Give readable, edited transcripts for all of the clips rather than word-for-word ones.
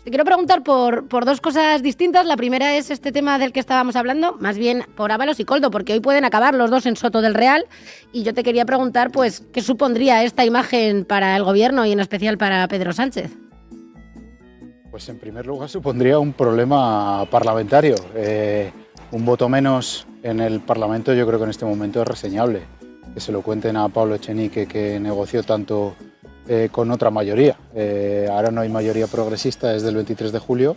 Te quiero preguntar por dos cosas distintas. La primera es este tema del que estábamos hablando, más bien por Ábalos y Koldo, porque hoy pueden acabar los dos en Soto del Real. Y yo te quería preguntar, pues, ¿qué supondría esta imagen para el gobierno y en especial para Pedro Sánchez? Pues en primer lugar supondría un problema parlamentario. Un voto menos en el Parlamento yo creo que en este momento es reseñable. Que se lo cuenten a Pablo Echenique, que negoció tanto con otra mayoría. Ahora no hay mayoría progresista desde el 23 de julio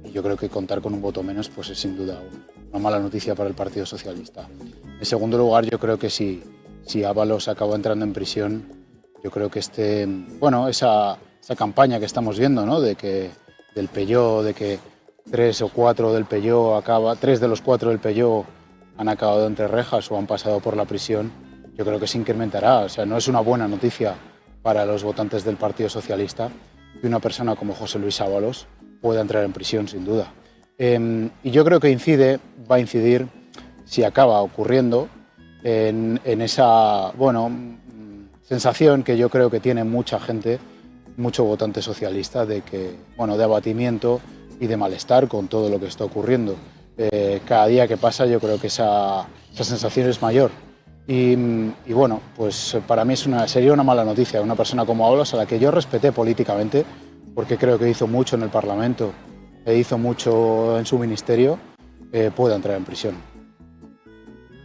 y yo creo que contar con un voto menos pues es sin duda una mala noticia para el Partido Socialista. En segundo lugar, yo creo que si Ábalos acaba entrando en prisión, yo creo que esa campaña que estamos viendo, ¿no? Del Peyo, de que 3 de los 4 del Peyo han acabado entre rejas o han pasado por la prisión, yo creo que se incrementará. O sea, no es una buena noticia para los votantes del Partido Socialista que una persona como José Luis Ábalos pueda entrar en prisión, sin duda. Y yo creo que va a incidir, si acaba ocurriendo, en esa sensación que yo creo que tiene mucha gente, mucho votante socialista, de abatimiento y de malestar con todo lo que está ocurriendo. Cada día que pasa yo creo que esa sensación es mayor. Y bueno, pues para mí sería una mala noticia. Una persona como Ábalos, a la que yo respeté políticamente, porque creo que hizo mucho en el Parlamento e hizo mucho en su ministerio, pueda entrar en prisión.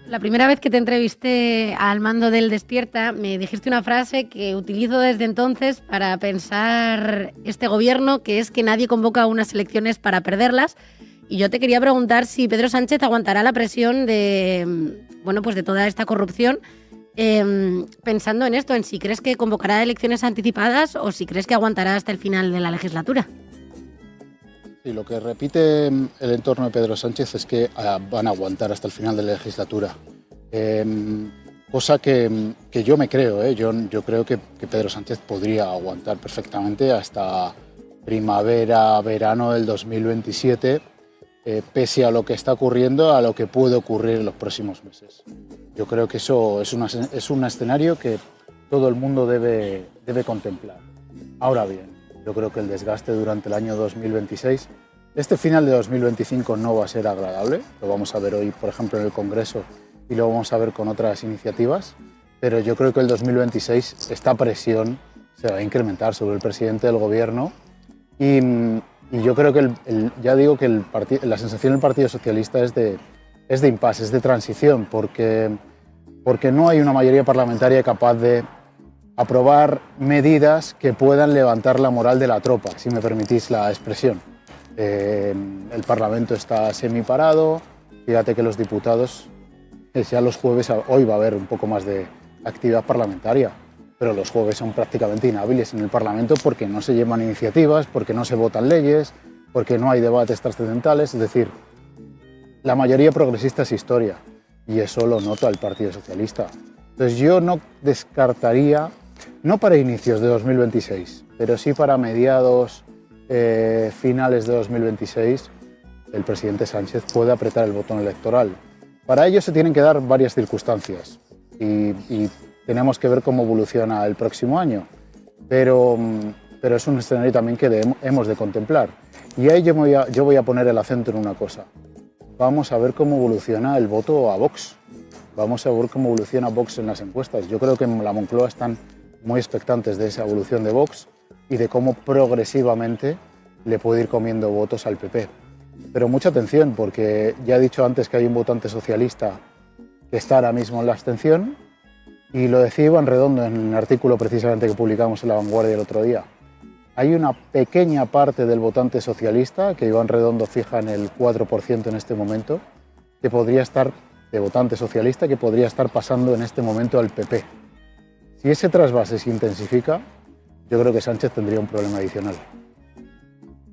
La primera vez que te entrevisté al mando del Despierta, me dijiste una frase que utilizo desde entonces para pensar este gobierno, que es que nadie convoca unas elecciones para perderlas. Y yo te quería preguntar si Pedro Sánchez aguantará la presión de toda esta corrupción, pensando en esto, en si crees que convocará elecciones anticipadas o si crees que aguantará hasta el final de la legislatura. Sí, lo que repite el entorno de Pedro Sánchez es que van a aguantar hasta el final de la legislatura. Cosa que yo me creo. Yo creo que Pedro Sánchez podría aguantar perfectamente hasta primavera, verano del 2027, pese a lo que está ocurriendo, a lo que puede ocurrir en los próximos meses. Yo creo que eso es un escenario que todo el mundo debe contemplar. Ahora bien, yo creo que el desgaste durante el año 2026, este final de 2025 no va a ser agradable, lo vamos a ver hoy, por ejemplo, en el Congreso y lo vamos a ver con otras iniciativas, pero yo creo que el 2026 esta presión se va a incrementar sobre el presidente del Gobierno y yo creo que la sensación del Partido Socialista es de impasse, es de transición, porque no hay una mayoría parlamentaria capaz de aprobar medidas que puedan levantar la moral de la tropa, si me permitís la expresión. El Parlamento está semiparado, fíjate que los diputados, ya los jueves, hoy va a haber un poco más de actividad parlamentaria, pero los jueves son prácticamente inhábiles en el Parlamento porque no se llevan iniciativas, porque no se votan leyes, porque no hay debates trascendentales, es decir, la mayoría progresista es historia y eso lo nota el Partido Socialista. Entonces yo no descartaría, no para inicios de 2026, pero sí para mediados, finales de 2026, el presidente Sánchez puede apretar el botón electoral. Para ello se tienen que dar varias circunstancias y tenemos que ver cómo evoluciona el próximo año, pero es un escenario también que hemos de contemplar. Y ahí yo voy a poner el acento en una cosa. Vamos a ver cómo evoluciona el voto a Vox. Vamos a ver cómo evoluciona Vox en las encuestas. Yo creo que en la Moncloa están muy expectantes de esa evolución de Vox y de cómo progresivamente le puede ir comiendo votos al PP. Pero mucha atención, porque ya he dicho antes que hay un votante socialista que está ahora mismo en la abstención, y lo decía Iván Redondo en un artículo precisamente que publicamos en La Vanguardia el otro día. Hay una pequeña parte del votante socialista, que Iván Redondo fija en el 4% en este momento, que podría estar, de votante socialista, que podría estar pasando en este momento al PP. Si ese trasvase se intensifica, yo creo que Sánchez tendría un problema adicional.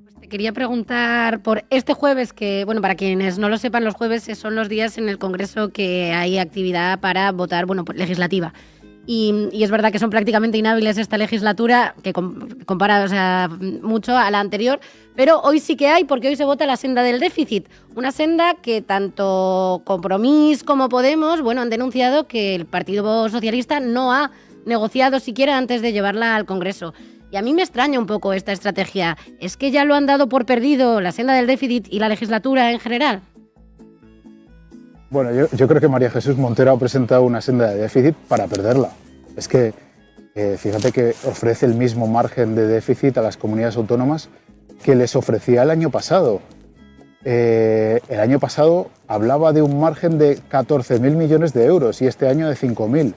Pues te quería preguntar por este jueves, que, bueno, para quienes no lo sepan, los jueves son los días en el Congreso que hay actividad para votar, legislativa. Y es verdad que son prácticamente inhábiles esta legislatura, que compara mucho a la anterior, pero hoy sí que hay, porque hoy se vota la senda del déficit, una senda que tanto Compromís como Podemos han denunciado que el Partido Socialista no ha negociado siquiera antes de llevarla al Congreso. Y a mí me extraña un poco esta estrategia. ¿Es que ya lo han dado por perdido la senda del déficit y la legislatura en general? Bueno, yo creo que María Jesús Montero ha presentado una senda de déficit para perderla. Es que fíjate que ofrece el mismo margen de déficit a las comunidades autónomas que les ofrecía el año pasado. El año pasado hablaba de un margen de 14.000 millones de euros y este año de 5.000.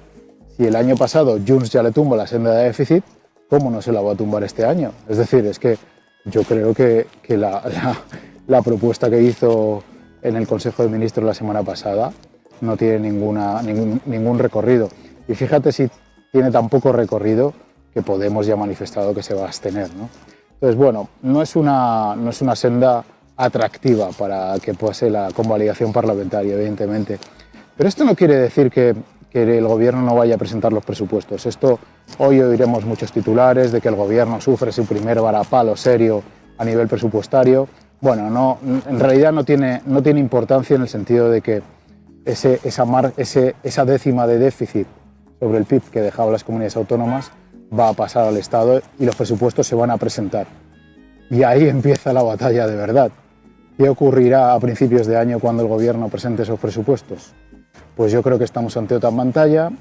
Si el año pasado Junts ya le tumba la senda de déficit, ¿cómo no se la va a tumbar este año? Es decir, es que yo creo que la propuesta que hizo en el Consejo de Ministros la semana pasada no tiene ningún recorrido. Y fíjate si tiene tan poco recorrido que Podemos ya ha manifestado que se va a abstener, ¿no? Entonces, bueno, no es una senda atractiva para que pase la convalidación parlamentaria, evidentemente. Pero esto no quiere decir que el Gobierno no vaya a presentar los presupuestos. Hoy oiremos muchos titulares de que el Gobierno sufre su primer varapalo serio a nivel presupuestario. Bueno, en realidad no tiene importancia en el sentido de que esa décima de déficit sobre el PIB que dejaban las comunidades autónomas va a pasar al Estado y los presupuestos se van a presentar. Y ahí empieza la batalla de verdad. ¿Qué ocurrirá a principios de año cuando el Gobierno presente esos presupuestos? Pues yo creo que estamos ante otra pantalla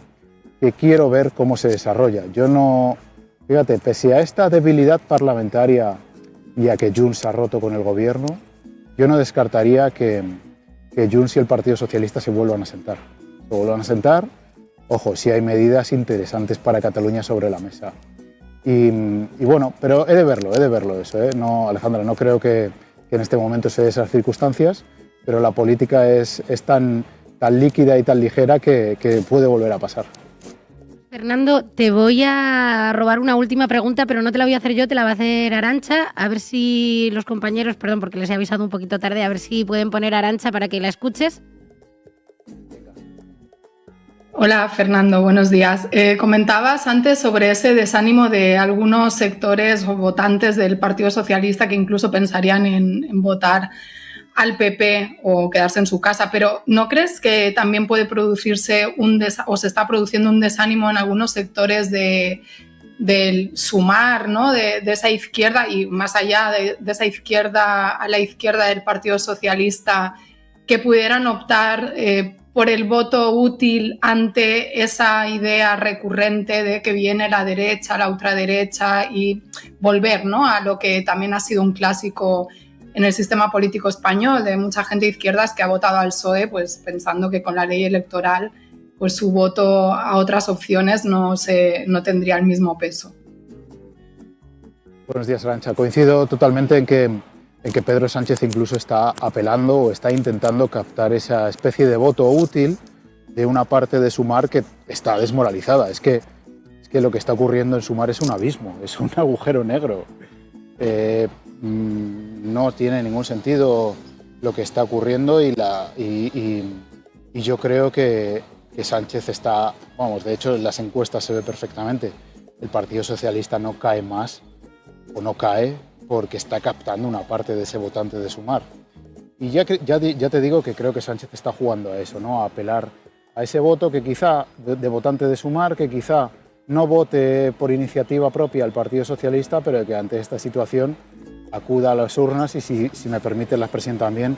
que quiero ver cómo se desarrolla. Fíjate, pese a esta debilidad parlamentaria y a que Junts se ha roto con el Gobierno, yo no descartaría que Junts y el Partido Socialista se vuelvan a sentar. Ojo, si hay medidas interesantes para Cataluña sobre la mesa. Y bueno, pero he de verlo eso, ¿eh? No, Alejandra, no creo que en este momento se den esas circunstancias, pero la política es tan líquida y tan ligera que puede volver a pasar. Fernando, te voy a robar una última pregunta, pero no te la voy a hacer yo, te la va a hacer Arantxa. A ver si los compañeros, perdón porque les he avisado un poquito tarde, a ver si pueden poner a Arantxa para que la escuches. Hola Fernando, buenos días. Comentabas antes sobre ese desánimo de algunos sectores o votantes del Partido Socialista que incluso pensarían en votar al PP o quedarse en su casa, pero ¿no crees que también puede producirse o se está produciendo un desánimo en algunos sectores del Sumar, ¿no? de esa izquierda y más allá de esa izquierda a la izquierda del Partido Socialista que pudieran optar por el voto útil ante esa idea recurrente de que viene la derecha, la ultraderecha y volver, ¿no? a lo que también ha sido un clásico en el sistema político español de mucha gente de izquierdas que ha votado al PSOE pues pensando que con la ley electoral pues su voto a otras opciones no tendría el mismo peso. Buenos días, Arantxa. Coincido totalmente en que Pedro Sánchez incluso está apelando o está intentando captar esa especie de voto útil de una parte de Sumar que está desmoralizada. Es que lo que está ocurriendo en Sumar es un abismo, es un agujero negro. No tiene ningún sentido lo que está ocurriendo y yo creo que Sánchez está, de hecho en las encuestas se ve perfectamente, el Partido Socialista no cae más o no cae porque está captando una parte de ese votante de Sumar. Y ya te digo que creo que Sánchez está jugando a eso, ¿no? A apelar a ese voto que quizá de votante de Sumar, que quizá no vote por iniciativa propia al Partido Socialista, pero que ante esta situación acuda a las urnas y, si me permite la expresión también,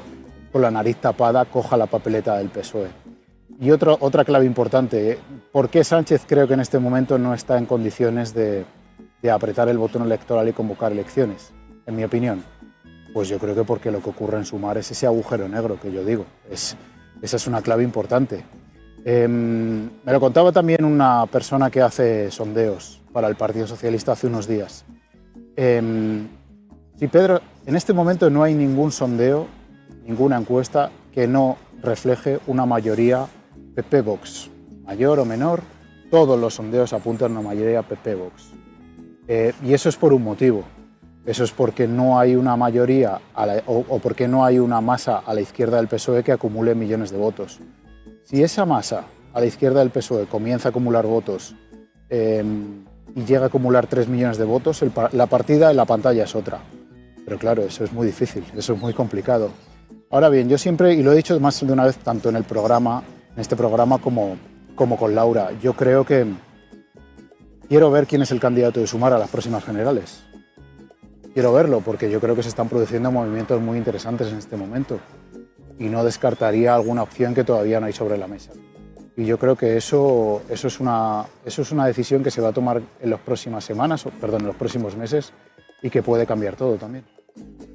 con la nariz tapada, coja la papeleta del PSOE. Y otra clave importante, ¿por qué Sánchez creo que en este momento no está en condiciones de apretar el botón electoral y convocar elecciones? En mi opinión, pues yo creo que porque lo que ocurre en Sumar es ese agujero negro que yo digo. Esa es una clave importante. Me lo contaba también una persona que hace sondeos para el Partido Socialista hace unos días. Sí, Pedro, en este momento no hay ningún sondeo, ninguna encuesta que no refleje una mayoría PP-Vox. Mayor o menor, todos los sondeos apuntan a una mayoría PP-Vox. Y eso es por un motivo. Eso es porque no hay una mayoría o porque no hay una masa a la izquierda del PSOE que acumule millones de votos. Si esa masa a la izquierda del PSOE comienza a acumular votos y llega a acumular 3 millones de votos, la partida en la pantalla es otra. Pero claro, eso es muy difícil, eso es muy complicado. Ahora bien, yo siempre, y lo he dicho más de una vez, tanto en este programa como con Laura, yo creo que Quiero ver quién es el candidato de Sumar a las próximas generales. Quiero verlo porque yo creo que se están produciendo movimientos muy interesantes en este momento y no descartaría alguna opción que todavía no hay sobre la mesa. Y yo creo que eso es una decisión que se va a tomar en las próximas semanas, en los próximos meses, y que puede cambiar todo también.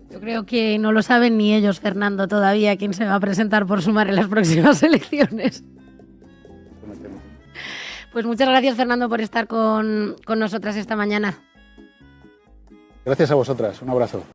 Yo creo que no lo saben ni ellos, Fernando, todavía quién se va a presentar por Sumar en las próximas elecciones. Pues muchas gracias, Fernando, por estar con nosotras esta mañana. Gracias a vosotras. Un abrazo.